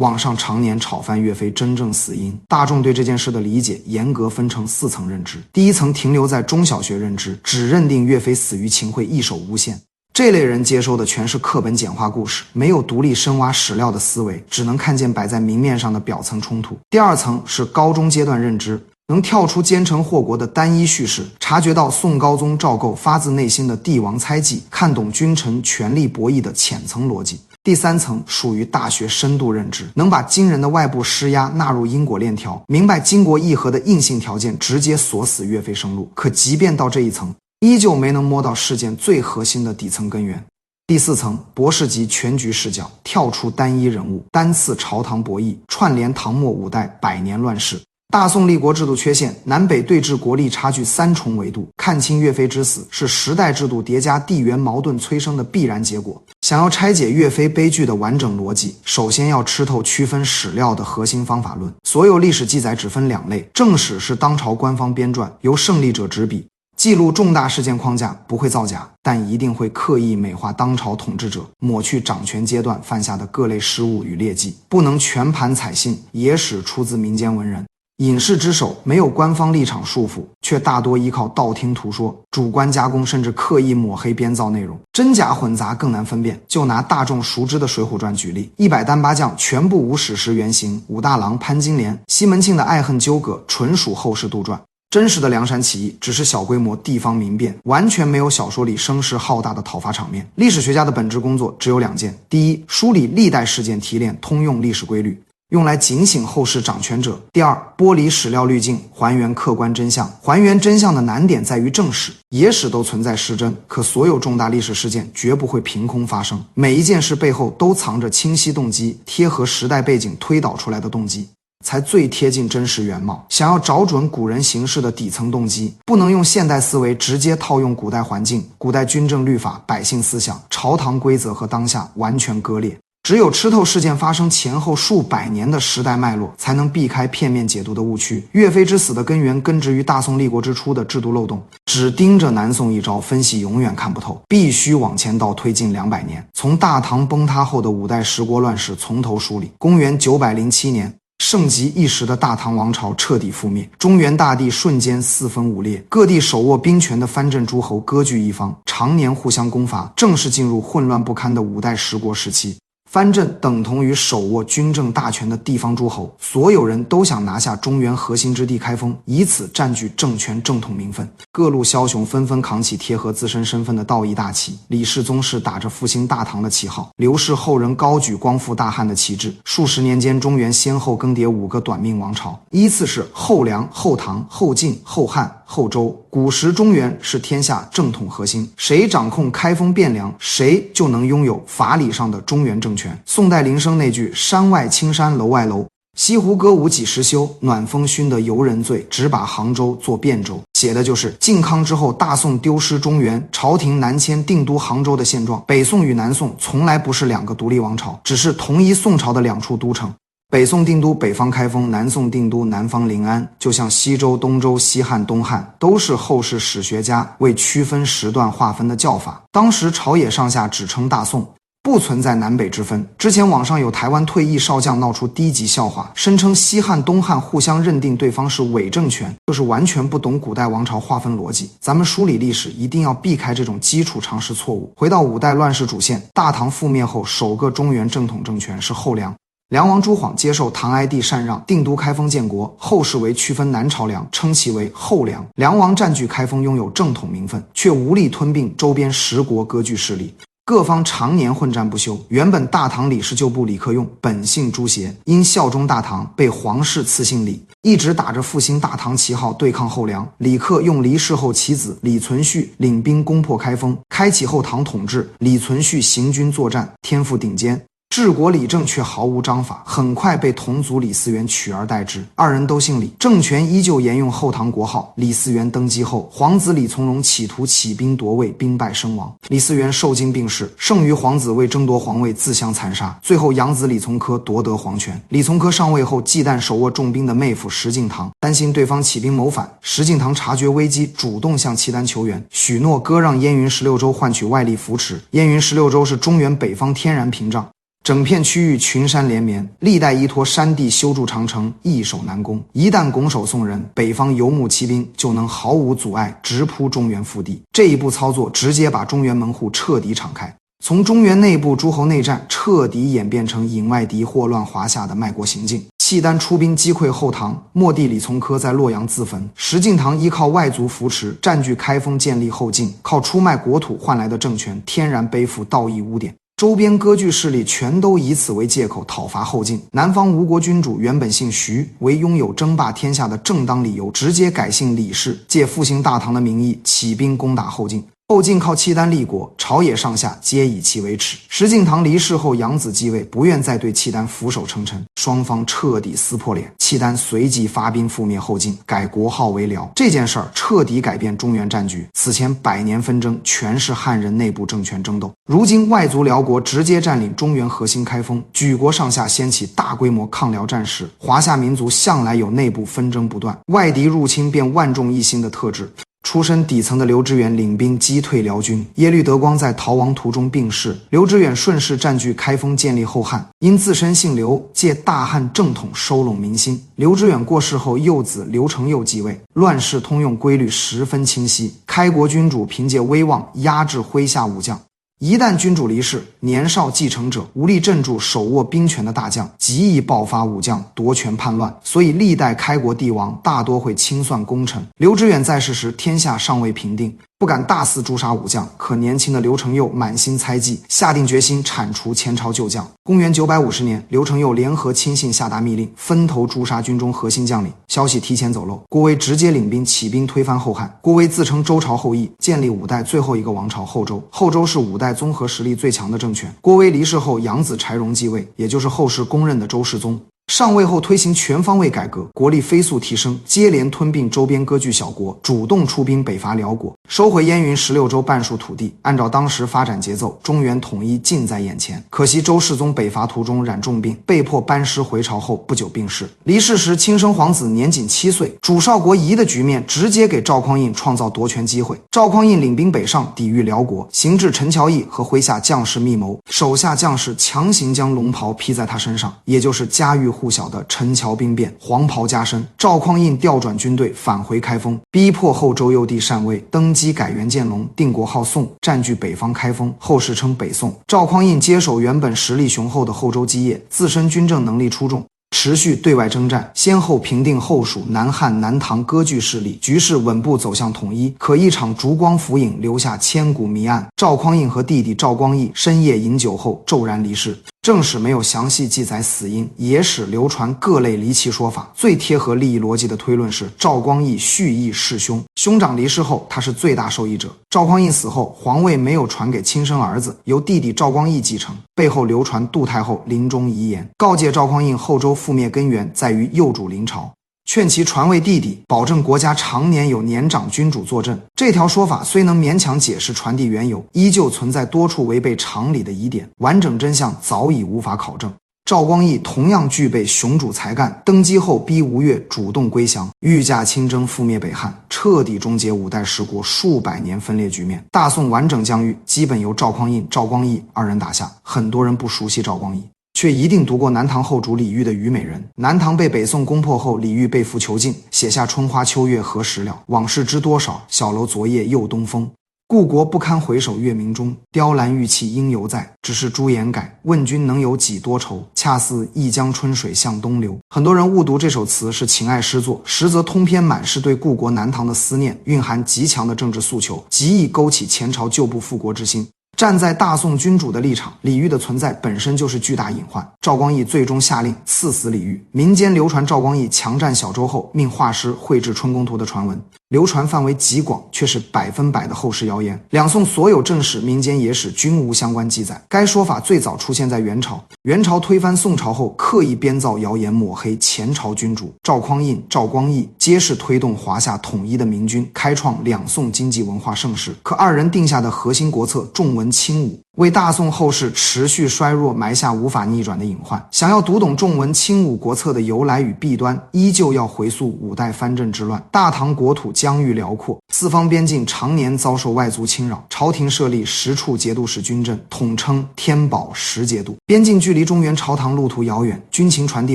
网上常年炒翻岳飞真正死因，大众对这件事的理解严格分成4层认知。第一层停留在中小学认知，只认定岳飞死于秦桧一手诬陷。这类人接收的全是课本简化故事，没有独立深挖史料的思维，只能看见摆在明面上的表层冲突。第二层是高中阶段认知，能跳出奸臣祸国的单一叙事，察觉到宋高宗赵构发自内心的帝王猜忌，看懂君臣权力博弈的浅层逻辑。第三层属于大学深度认知，能把惊人的外部施压纳入因果链条，明白经国议和的硬性条件直接锁死岳飞生路。可即便到这一层，依旧没能摸到事件最核心的底层根源。第4层博士级全局视角，跳出单一人物，单次朝堂博弈，串联唐末五代百年乱世。大宋立国制度缺陷，南北对峙国力差距3重维度，看清岳飞之死是时代制度叠加地缘矛盾催生的必然结果。想要拆解岳飞悲剧的完整逻辑，首先要吃透区分史料的核心方法论。所有历史记载只分2类，正史是当朝官方编撰，由胜利者执笔，记录重大事件框架，不会造假，但一定会刻意美化当朝统治者，抹去掌权阶段犯下的各类失误与劣迹，不能全盘采信，野史出自民间文人。隐士之手没有官方立场束缚，却大多依靠道听途说，主观加工，甚至刻意抹黑编造内容，真假混杂更难分辨。就拿大众熟知的《水浒传》举例，100单八将全部无史实原型，武大郎、潘金莲、西门庆的爱恨纠葛纯属后世杜撰。真实的梁山起义只是小规模地方民变，完全没有小说里声势浩大的讨伐场面。历史学家的本质工作只有2件：第一，梳理历代事件提炼通用历史规律，用来警醒后世掌权者；第二，剥离史料滤镜，还原客观真相。还原真相的难点在于正史，野史都存在失真，可所有重大历史事件绝不会凭空发生，每一件事背后都藏着清晰动机，贴合时代背景推导出来的动机，才最贴近真实原貌。想要找准古人行事的底层动机，不能用现代思维直接套用古代环境、古代军政律法、百姓思想、朝堂规则和当下完全割裂。只有吃透事件发生前后数百年的时代脉络，才能避开片面解读的误区。岳飞之死的根源根植于大宋立国之初的制度漏洞，只盯着南宋一招分析永远看不透，必须往前倒推进200年，从大唐崩塌后的5代十国乱世从头梳理。公元907年，盛极一时的大唐王朝彻底覆灭，中原大地瞬间4分5裂，各地手握兵权的藩镇诸侯割据一方，常年互相攻伐，正式进入混乱不堪的5代十国时期。藩镇等同于手握军政大权的地方诸侯，所有人都想拿下中原核心之地开封，以此占据政权正统名分。各路枭雄纷纷扛起贴合自身身份的道义大旗，李氏宗室打着复兴大唐的旗号，刘氏后人高举光复大汉的旗帜。数十年间，中原先后更迭5个短命王朝，依次是后梁、后唐、后晋、后汉、后周。古时中原是天下正统核心，谁掌控开封汴梁，谁就能拥有法理上的中原政权。宋代林升那句山外青山楼外楼，西湖歌舞几时休，暖风熏得游人醉，只把杭州做汴州，写的就是靖康之后大宋丢失中原，朝廷南迁定都杭州的现状。北宋与南宋从来不是2个独立王朝，只是同一宋朝的2处都城。北宋定都北方开封，南宋定都南方临安，就像西周、东周、西汉、东汉，都是后世史学家为区分时段划分的叫法。当时朝野上下只称大宋，不存在南北之分。之前网上有台湾退役少将闹出低级笑话，声称西汉、东汉互相认定对方是伪政权，就是完全不懂古代王朝划分逻辑。咱们梳理历史一定要避开这种基础常识错误。回到5代乱世主线，大唐覆灭后首个中原正统政权是后梁。梁王朱晃接受唐哀帝禅让，定都开封建国，后世为区分南朝梁，称其为后梁。梁王占据开封，拥有正统名分，却无力吞并周边10国割据势力，各方常年混战不休。原本大唐李氏旧部李克用本姓朱邪，因效忠大唐被皇室赐姓李，一直打着复兴大唐旗号对抗后梁。李克用离世后其子李存勖领兵攻破开封，开启后唐统治。李存勖行军作战，天赋顶尖，治国理政却毫无章法，很快被同族李嗣源取而代之。2人都姓李，政权依旧沿用后唐国号。李嗣源登基后，皇子李从容企图起兵夺位，兵败身亡。李嗣源受惊病逝，剩余皇子为争夺皇位自相残杀，最后养子李从珂夺得皇权。李从珂上位后，忌惮手握重兵的妹夫石敬瑭，担心对方起兵谋反。石敬瑭察觉危机，主动向契丹求援，许诺割让燕云16州换取外力扶持。燕云16州是中原北方天然屏障，整片区域群山连绵，历代依托山地修筑长城，易守难攻。一旦拱手送人，北方游牧骑兵就能毫无阻碍直扑中原腹地。这一步操作直接把中原门户彻底敞开，从中原内部诸侯内战彻底演变成引外敌祸乱华夏的卖国行径。契丹出兵击溃后唐，末帝李从珂在洛阳自焚，石敬瑭依靠外族扶持占据开封，建立后晋，靠出卖国土换来的政权天然背负道义污点。周边割据势力全都以此为借口讨伐后晋。南方吴国君主原本姓徐，为拥有争霸天下的正当理由，直接改姓李氏，借复兴大唐的名义起兵攻打后晋。后晋靠契丹立国，朝野上下皆以其为耻。石敬瑭离世后，养子继位，不愿再对契丹俯首称臣，双方彻底撕破脸。契丹随即发兵覆灭后晋，改国号为辽。这件事儿彻底改变中原战局。此前100年纷争全是汉人内部政权争斗，如今外族辽国直接占领中原核心开封，举国上下掀起大规模抗辽战事。华夏民族向来有内部纷争不断，外敌入侵便万众一心的特质。出身底层的刘知远领兵击退辽军，耶律德光在逃亡途中病逝，刘知远顺势占据开封，建立后汉。因自身姓刘，借大汉正统收拢民心。刘知远过世后，幼子刘承佑继位，乱世通用规律十分清晰，开国君主凭借威望压制麾下武将。一旦君主离世，年少继承者无力镇住手握兵权的大将，极易爆发武将夺权叛乱，所以历代开国帝王大多会清算功臣。刘知远在世时，天下尚未平定，不敢大肆诛杀武将，可年轻的刘承佑满心猜忌，下定决心铲除前朝旧将。公元950年，刘承佑联合亲信下达密令，分头诛杀军中核心将领。消息提前走漏，郭威直接领兵起兵推翻后汉。郭威自称周朝后裔，建立5代最后一个王朝后周。后周是5代综合实力最强的政权。郭威离世后，养子柴荣继位，也就是后世公认的周世宗。上位后推行全方位改革，国力飞速提升，接连吞并周边割据小国，主动出兵北伐辽国，收回燕云16州半数土地。按照当时发展节奏，中原统一近在眼前。可惜周世宗北伐途中染重病，被迫班师回朝后不久病逝。离世时亲生皇子年仅7岁，主少国疑的局面直接给赵匡胤创造夺权机会。赵匡胤领兵北上抵御辽国，行至陈桥驿和麾下将士密谋，手下将士强行将龙袍披在他身上，也就是家喻户晓的陈桥兵变，黄袍加身。赵匡胤调转军队返回开封，逼迫后周幼帝禅位，登基改元建隆，定国号宋，占据北方开封，后世称北宋。赵匡胤接手原本实力雄厚的后周基业，自身军政能力出众，持续对外征战，先后平定后蜀、南汉、南唐割据势力，局势稳步走向统一。可一场烛光浮影留下千古谜案，赵匡胤和弟弟赵光义深夜饮酒后骤然离世。正史没有详细记载死因，野史流传各类离奇说法，最贴合利益逻辑的推论是赵光义蓄意弑兄，兄长离世后他是最大受益者。赵匡胤死后，皇位没有传给亲生儿子，由弟弟赵光义继承。背后流传杜太后临终遗言，告诫赵匡胤后周覆灭根源在于幼主临朝，劝其传位弟弟，保证国家常年有年长君主坐镇。这条说法虽能勉强解释传递缘由，依旧存在多处违背常理的疑点，完整真相早已无法考证。赵光义同样具备雄主才干，登基后逼吴越主动归降，御驾亲征覆灭北汉，彻底终结5代十国数百年分裂局面。大宋完整疆域基本由赵匡胤、赵光义2人打下。很多人不熟悉赵光义，却一定读过南唐后主李煜的《虞美人》。南唐被北宋攻破后，李煜被俘囚禁，写下春花秋月何时了，往事知多少，小楼昨夜又东风。故国不堪回首月明中，雕栏玉砌应犹在，只是朱颜改，问君能有几多愁，恰似一江春水向东流。很多人误读这首词是情爱诗作，实则通篇满是对故国南唐的思念，蕴含极强的政治诉求，极易勾起前朝旧部复国之心。站在大宋君主的立场，李煜的存在本身就是巨大隐患。赵光义最终下令赐死李煜。民间流传赵光义强占小州后命画师绘制春宫图的传闻，流传范围极广，却是100%的后世谣言。两宋所有正史、民间野史均无相关记载。该说法最早出现在元朝，元朝推翻宋朝后，刻意编造谣言抹黑前朝君主赵匡胤、赵光义，皆是推动华夏统一的明君，开创两宋经济文化盛世。可2人定下的核心国策重文轻武，为大宋后世持续衰弱埋下无法逆转的隐患。想要读懂重文轻武国策的由来与弊端，依旧要回溯5代藩镇之乱。大唐国土疆域辽阔，四方边境常年遭受外族侵扰，朝廷设立10处节度使军镇，统称天宝10节度。边境距离中原朝堂路途遥远，军情传递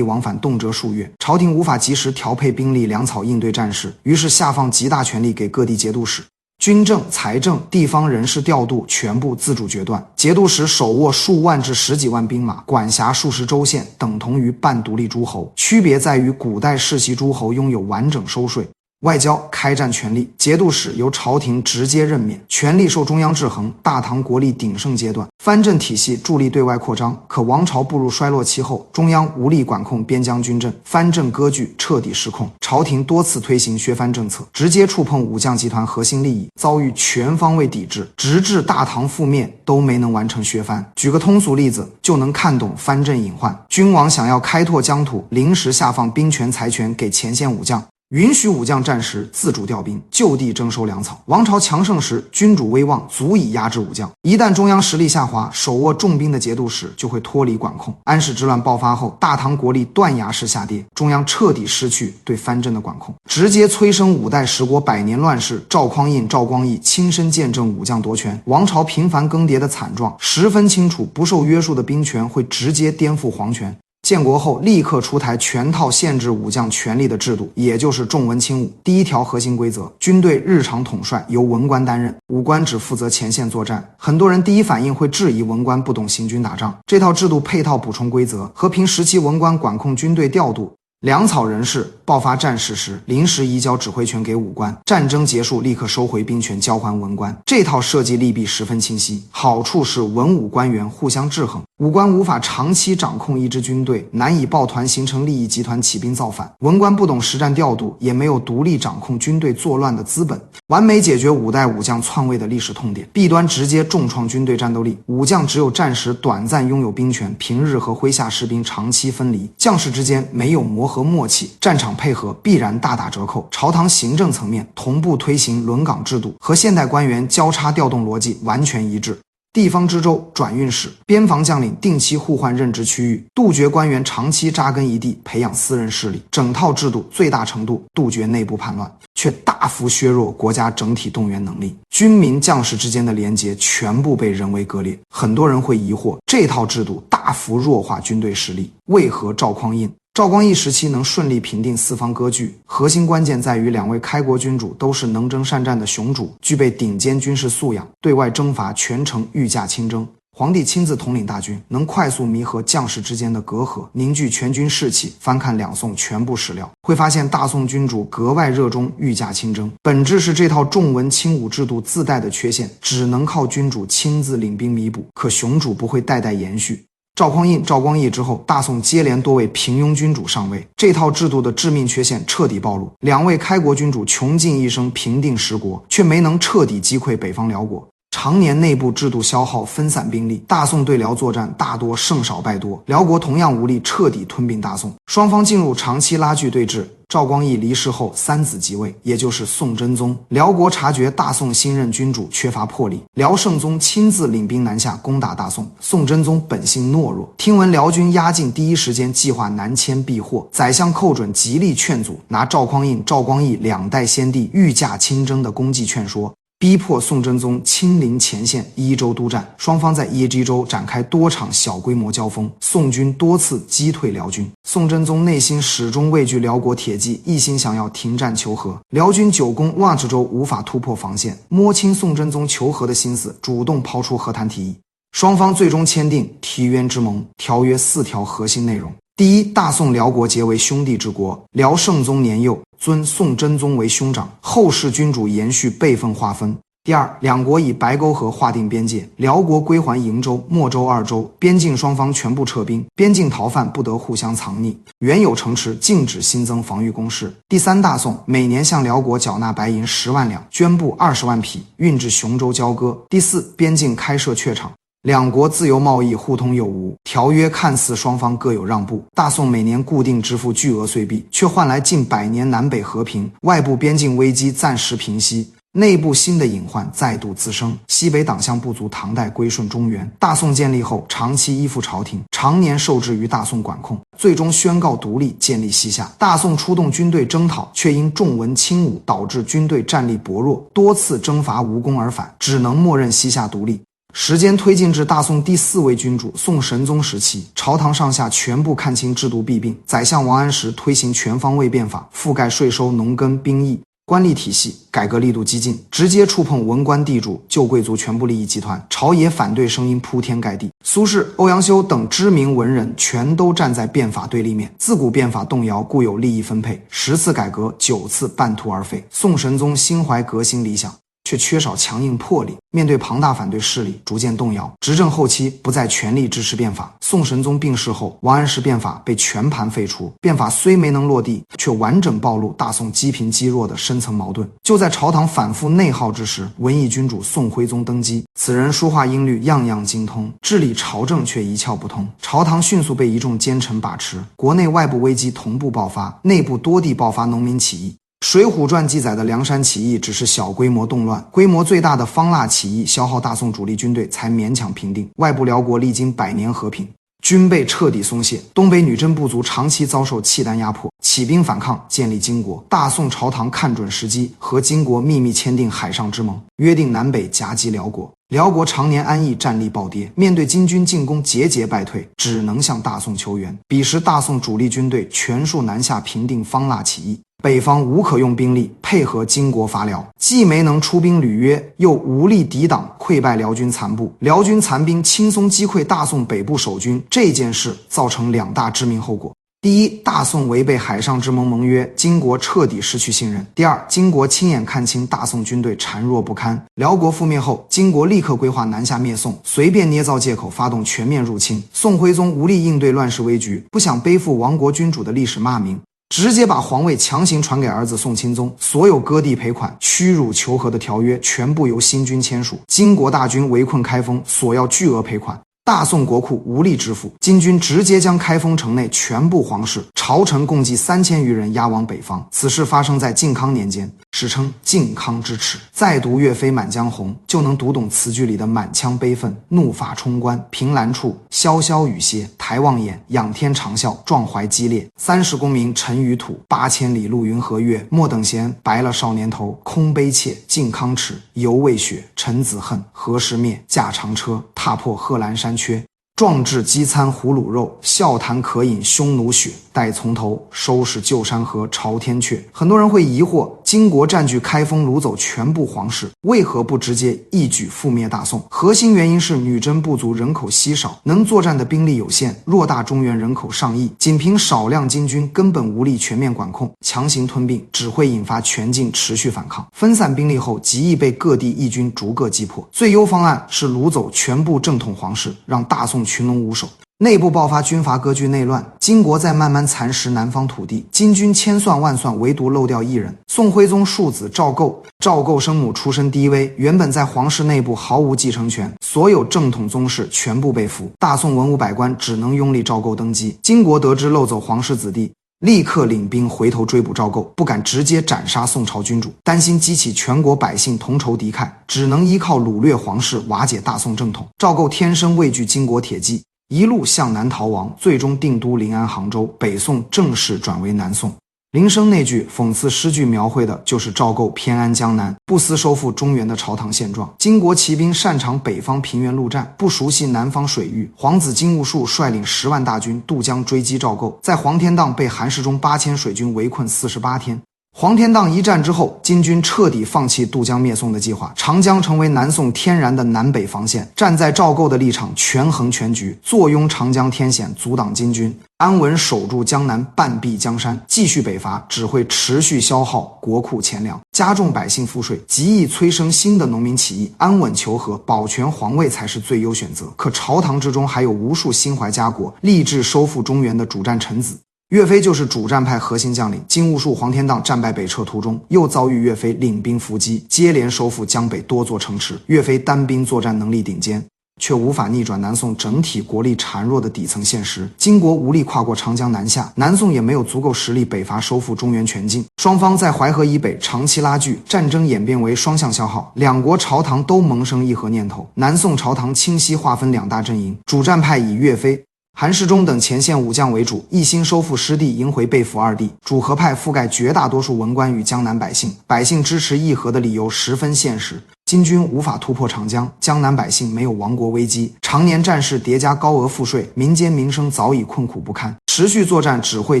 往返动辄数月，朝廷无法及时调配兵力粮草应对战事，于是下放极大权力给各地节度使。军政、财政、地方人事调度全部自主决断，节度使手握数万至10几万兵马，管辖数十州县，等同于半独立诸侯。区别在于古代世袭诸侯拥有完整收税、外交、开战权力，节度使由朝廷直接任免，权力受中央制衡。大唐国力鼎盛阶段，藩镇体系助力对外扩张，可王朝步入衰落期后，中央无力管控边疆军镇，藩镇割据彻底失控。朝廷多次推行削藩政策，直接触碰武将集团核心利益，遭遇全方位抵制，直至大唐覆灭都没能完成削藩。举个通俗例子就能看懂藩镇隐患。君王想要开拓疆土，临时下放兵权财权给前线武将，允许武将战时自主调兵，就地征收粮草。王朝强盛时，君主威望足以压制武将，一旦中央实力下滑，手握重兵的节度使就会脱离管控。安史之乱爆发后，大唐国力断崖式下跌，中央彻底失去对藩镇的管控，直接催生5代十国100年乱世。赵匡胤、赵光义亲身见证武将夺权，王朝频繁更迭的惨状，十分清楚不受约束的兵权会直接颠覆皇权。建国后立刻出台全套限制武将权力的制度，也就是重文轻武。第一条核心规则，军队日常统帅由文官担任，武官只负责前线作战。很多人第一反应会质疑文官不懂行军打仗，这套制度配套补充规则，和平时期文官管控军队调度、粮草人士，爆发战事时临时移交指挥权给武官，战争结束立刻收回兵权交还文官。这套设计利弊十分清晰，好处是文武官员互相制衡，武官无法长期掌控一支军队，难以抱团形成利益集团起兵造反，文官不懂实战调度，也没有独立掌控军队作乱的资本，完美解决5代武将篡位的历史痛点。弊端直接重创军队战斗力，武将只有战时短暂拥有兵权，平日和麾下士兵长期分离，将士之间没有磨合默契，战场配合必然大打折扣。朝堂行政层面同步推行轮岗制度，和现代官员交叉调动逻辑完全一致。地方知州、转运使、边防将领定期互换任职区域，杜绝官员长期扎根一地，培养私人势力。整套制度最大程度杜绝内部叛乱，却大幅削弱国家整体动员能力。军民将士之间的连结全部被人为割裂。很多人会疑惑，这套制度大幅弱化军队实力，为何赵匡胤、赵光义时期能顺利平定四方割据，核心关键在于2位开国君主都是能征善战的雄主，具备顶尖军事素养，对外征伐全程御驾亲征。皇帝亲自统领大军，能快速弥合将士之间的隔阂，凝聚全军士气。翻看两宋全部史料，会发现大宋君主格外热衷御驾亲征，本质是这套重文轻武制度自带的缺陷，只能靠君主亲自领兵弥补，可雄主不会代代延续。赵匡胤、赵光义之后，大宋接连多位平庸君主上位，这套制度的致命缺陷彻底暴露。2位开国君主穷尽一生平定十国，却没能彻底击溃北方辽国。常年内部制度消耗分散兵力，大宋对辽作战大多胜少败多，辽国同样无力彻底吞并大宋，双方进入长期拉锯对峙。赵光义离世后，3子即位，也就是宋真宗。辽国察觉大宋新任君主缺乏魄力，辽圣宗亲自领兵南下攻打大宋。宋真宗本性懦弱，听闻辽军压境，第一时间计划南迁避祸。宰相寇准极力劝阻，拿赵匡胤、赵光义2代先帝御驾亲征的功绩劝说，逼迫宋真宗亲临前线伊州督战，双方在伊州展开多场小规模交锋，宋军多次击退辽军。宋真宗内心始终畏惧辽国铁骑，一心想要停战求和。辽军久攻望志州无法突破防线，摸清宋真宗求和的心思，主动抛出和谈提议。双方最终签订提渊之盟，条约4条核心内容。第一，大宋辽国结为兄弟之国，辽圣宗年幼，尊宋真宗为兄长，后世君主延续辈分划分。第二，两国以白沟河划定边界，辽国归还瀛州、莫州2州，边境双方全部撤兵，边境逃犯不得互相藏匿，原有城池禁止新增防御工事。第三，大宋每年向辽国缴纳白银10万两，绢布20万匹，运至雄州交割。第四，边境开设榷场，两国自由贸易互通有无。条约看似双方各有让步，大宋每年固定支付巨额岁币，却换来近100年南北和平，外部边境危机暂时平息。内部新的隐患再度滋生。西北党项部族唐代归顺中原，大宋建立后长期依附朝廷，常年受制于大宋管控，最终宣告独立，建立西夏。大宋出动军队征讨，却因重文轻武，导致军队战力薄弱，多次征伐无功而返，只能默认西夏独立。时间推进至大宋第4位君主宋神宗时期，朝堂上下全部看清制度弊病。宰相王安石推行全方位变法，覆盖税收、农耕、兵役、官吏体系，改革力度激进，直接触碰文官地主、旧贵族全部利益集团，朝野反对声音铺天盖地。苏轼、欧阳修等知名文人全都站在变法对立面。自古变法动摇，故有利益分配，10次改革9次半途而废。宋神宗心怀革新理想，却缺少强硬魄力，面对庞大反对势力逐渐动摇。执政后期不再全力支持变法。宋神宗病逝后，王安石变法被全盘废除。变法虽没能落地，却完整暴露大宋积贫积弱的深层矛盾。就在朝堂反复内耗之时，文艺君主宋徽宗登基。此人书画音律样样精通，治理朝政却一窍不通。朝堂迅速被一众奸臣把持，国内外部危机同步爆发，内部多地爆发农民起义。《水浒传》记载的梁山起义只是小规模动乱，规模最大的方腊起义消耗大宋主力军队才勉强平定。外部辽国历经100年和平，军备彻底松懈，东北女真部族长期遭受契丹压迫，起兵反抗，建立金国。大宋朝堂看准时机，和金国秘密签订海上之盟，约定南北夹击辽国。辽国常年安逸，战力暴跌，面对金军进攻节节败退，只能向大宋求援。彼时大宋主力军队全数南下平定方腊起义，北方无可用兵力配合金国伐辽，既没能出兵履约，又无力抵挡溃败辽军残部。辽军残兵轻松击溃大宋北部守军，这件事造成2大致命后果。第一，大宋违背海上之盟盟约，金国彻底失去信任。第二，金国亲眼看清大宋军队孱弱不堪。辽国覆灭后，金国立刻规划南下灭宋，随便捏造借口发动全面入侵。宋徽宗无力应对乱世危局，不想背负亡国君主的历史骂名，直接把皇位强行传给儿子宋钦宗，所有割地赔款、屈辱求和的条约全部由新军签署。金国大军围困开封，索要巨额赔款，大宋国库无力支付，金军直接将开封城内全部皇室、朝臣共计3000余人押往北方。此事发生在靖康年间，史称靖康之耻。再读岳飞《满江红》，就能读懂词句里的满腔悲愤、怒发冲冠、凭栏处、潇潇雨歇、抬望眼、仰天长啸、壮怀激烈。30功名尘与土，8000里路云和月。莫等闲，白了少年头。空悲切，靖康耻，犹未雪。臣子恨，何时灭？驾长车，踏破贺兰山缺。壮志饥餐胡虏肉，笑谈渴饮匈奴血。待从头，收拾旧山河朝天阙。很多人会疑惑，金国占据开封，掳走全部皇室，为何不直接一举覆灭大宋？核心原因是女真部族人口稀少，能作战的兵力有限，偌大中原人口上亿，仅凭少量金军根本无力全面管控，强行吞并只会引发全境持续反抗。分散兵力后，极易被各地义军逐个击破。最优方案是掳走全部正统皇室，让大宋群龙无首。内部爆发军阀割据内乱，金国在慢慢蚕食南方土地，金军千算万算，唯独漏掉一人。宋徽宗庶子赵构，赵构生母出身低微，原本在皇室内部毫无继承权，所有正统宗室全部被俘。大宋文武百官只能拥立赵构登基。金国得知漏走皇室子弟，立刻领兵回头追捕赵构，不敢直接斩杀宋朝君主，担心激起全国百姓同仇敌忾，只能依靠掳掠皇室瓦解大宋正统。赵构天生畏惧金国铁骑，一路向南逃亡，最终定都临安、杭州，北宋正式转为南宋。林升那句讽刺诗句描绘的就是赵构偏安江南，不思收复中原的朝堂现状。金国骑兵擅长北方平原陆战，不熟悉南方水域。皇子金兀术率领10万大军渡江追击赵构，在黄天荡被韩世忠8000水军围困48天。黄天荡一战之后，金军彻底放弃渡江灭宋的计划，长江成为南宋天然的南北防线。站在赵构的立场，权衡全局，坐拥长江天险，阻挡金军，安稳守住江南半壁江山。继续北伐只会持续消耗国库钱粮，加重百姓赋税，极易催生新的农民起义。安稳求和，保全皇位才是最优选择。可朝堂之中还有无数心怀家国、立志收复中原的主战臣子。岳飞就是主战派核心将领，金兀术、黄天荡战败北撤途中，又遭遇岳飞领兵伏击，接连收复江北多座城池。岳飞单兵作战能力顶尖，却无法逆转南宋整体国力孱弱的底层现实。金国无力跨过长江南下，南宋也没有足够实力北伐收复中原全境。双方在淮河以北长期拉锯，战争演变为双向消耗，两国朝堂都萌生议和念头。南宋朝堂清晰划分两大阵营，主战派以岳飞、韩世忠等前线武将为主，一心收复失地，迎回被俘二帝。主和派覆盖绝大多数文官与江南百姓，百姓支持议和的理由十分现实。金军无法突破长江，江南百姓没有亡国危机，常年战事叠加高额赋税，民间民生早已困苦不堪，持续作战只会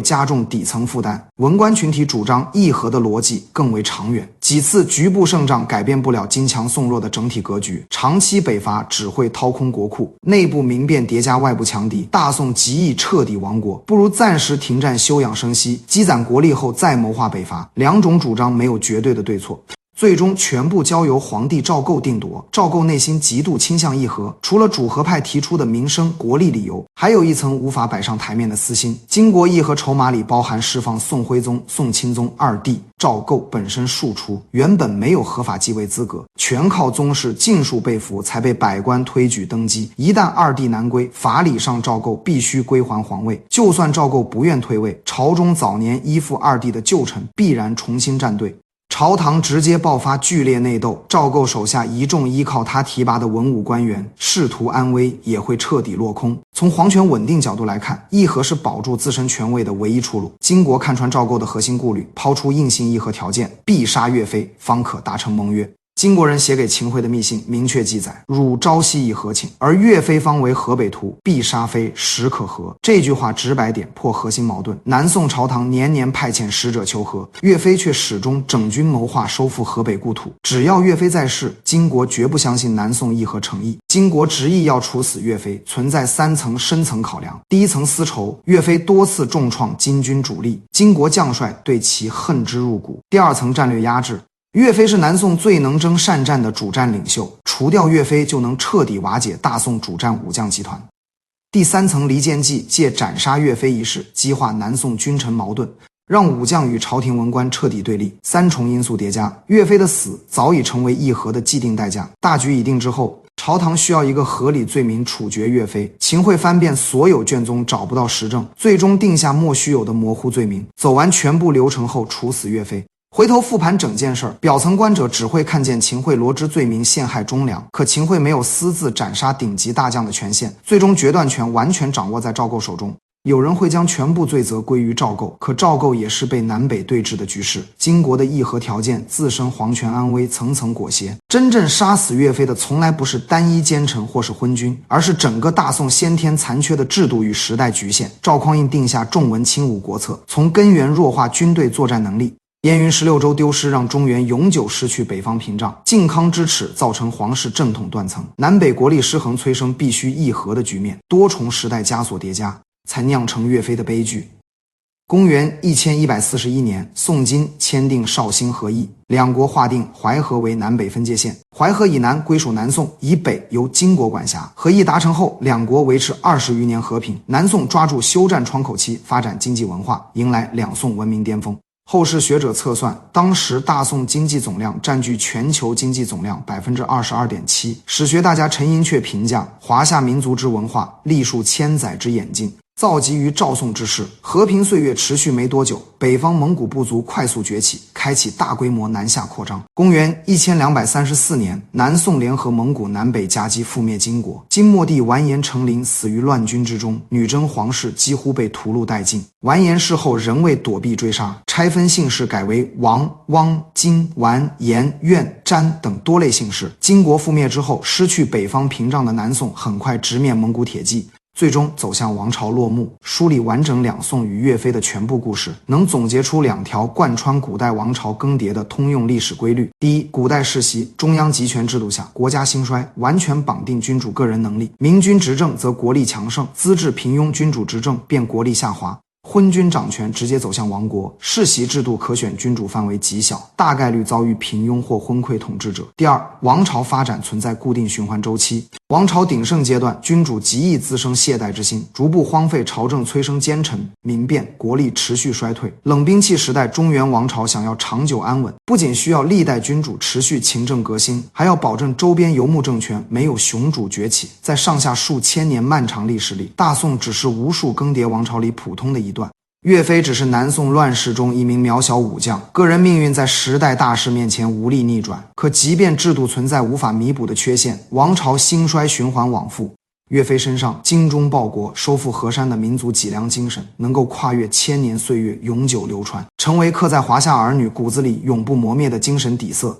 加重底层负担。文官群体主张议和的逻辑更为长远，几次局部胜仗改变不了金强宋弱的整体格局，长期北伐只会掏空国库，内部民变叠加外部强敌，大宋极易彻底亡国，不如暂时停战休养生息，积攒国力后再谋划北伐。两种主张没有绝对的对错，最终全部交由皇帝赵构定夺。赵构内心极度倾向议和，除了主和派提出的民生国力理由，还有一层无法摆上台面的私心。金国议和筹码里包含释放宋徽宗、宋钦宗二帝。赵构本身庶出，原本没有合法继位资格，全靠宗室尽数被俘才被百官推举登基。一旦二帝南归，法理上赵构必须归还皇位。就算赵构不愿退位，朝中早年依附二帝的旧臣必然重新站队。朝堂直接爆发剧烈内斗，赵构手下一众依靠他提拔的文武官员仕途安危也会彻底落空。从皇权稳定角度来看，议和是保住自身权位的唯一出路。金国看穿赵构的核心顾虑，抛出硬性议和条件，必杀岳飞方可达成盟约。金国人写给秦桧的密信明确记载，汝朝夕议和请，而岳飞方为河北徒，必杀非时可和。这句话直白点破核心矛盾。南宋朝堂年年派遣使者求和，岳飞却始终整军谋划收复河北故土。只要岳飞在世，金国绝不相信南宋议和诚意。金国执意要处死岳飞，存在三层深层考量。第一层私仇，岳飞多次重创金军主力，金国将帅对其恨之入骨。第二层战略压制，岳飞是南宋最能征善战的主战领袖，除掉岳飞就能彻底瓦解大宋主战武将集团。第三层离间计，借斩杀岳飞一事激化南宋君臣矛盾，让武将与朝廷文官彻底对立。三重因素叠加，岳飞的死早已成为议和的既定代价。大局已定之后，朝堂需要一个合理罪名处决岳飞。秦桧翻遍所有卷宗找不到实证，最终定下莫须有的模糊罪名，走完全部流程后处死岳飞。回头复盘整件事，表层观者只会看见秦桧罗织罪名陷害忠良，可秦桧没有私自斩杀顶级大将的权限，最终决断权完全掌握在赵构手中。有人会将全部罪责归于赵构，可赵构也是被南北对峙的局势。金国的议和条件，自身皇权安危层层裹挟。真正杀死岳飞的从来不是单一奸臣或是昏君，而是整个大宋先天残缺的制度与时代局限。赵匡胤定下重文轻武国策，从根源弱化军队作战能力。燕云16州丢失，让中原永久失去北方屏障。靖康之耻造成皇室正统断层，南北国力失衡催生必须议和的局面，多重时代枷锁叠加，才酿成岳飞的悲剧。公元1141年，宋金签订绍兴和议，两国划定淮河为南北分界线，淮河以南归属南宋，以北由金国管辖。和议达成后，两国维持20余年和平，南宋抓住休战窗口期，发展经济文化，迎来两宋文明巅峰。后世学者测算，当时大宋经济总量占据全球经济总量 22.7%。史学大家陈寅恪评价，华夏民族之文化，历数千载之演进，造极于赵宋之势。和平岁月持续没多久，北方蒙古部族快速崛起，开启大规模南下扩张。公元1234年，南宋联合蒙古南北夹击覆灭金国，金末帝完颜成陵死于乱军之中，女真皇室几乎被屠戮殆尽。完颜氏后仍未躲避追杀，拆分姓氏改为王、汪、金、完、颜、苑、詹等多类姓氏。金国覆灭之后，失去北方屏障的南宋很快直面蒙古铁骑，最终走向王朝落幕。梳理完整两宋与岳飞的全部故事，能总结出两条贯穿古代王朝更迭的通用历史规律。第一，古代世袭中央集权制度下，国家兴衰完全绑定君主个人能力，明君执政则国力强盛，资质平庸君主执政便国力下滑。昏君掌权直接走向亡国，世袭制度可选君主范围极小，大概率遭遇平庸或昏聩统治者。第二，王朝发展存在固定循环周期。王朝鼎盛阶段，君主极易滋生懈怠之心，逐步荒废朝政，催生奸臣、民变，国力持续衰退。冷兵器时代，中原王朝想要长久安稳，不仅需要历代君主持续勤政革新，还要保证周边游牧政权没有雄主崛起。在上下数千年漫长历史里，大宋只是无数更迭王朝里普通的一段。岳飞只是南宋乱世中一名渺小武将，个人命运在时代大势面前无力逆转。可即便制度存在无法弥补的缺陷，王朝兴衰循环往复，岳飞身上精忠报国、收复河山的民族脊梁精神，能够跨越千年岁月，永久流传，成为刻在华夏儿女骨子里永不磨灭的精神底色。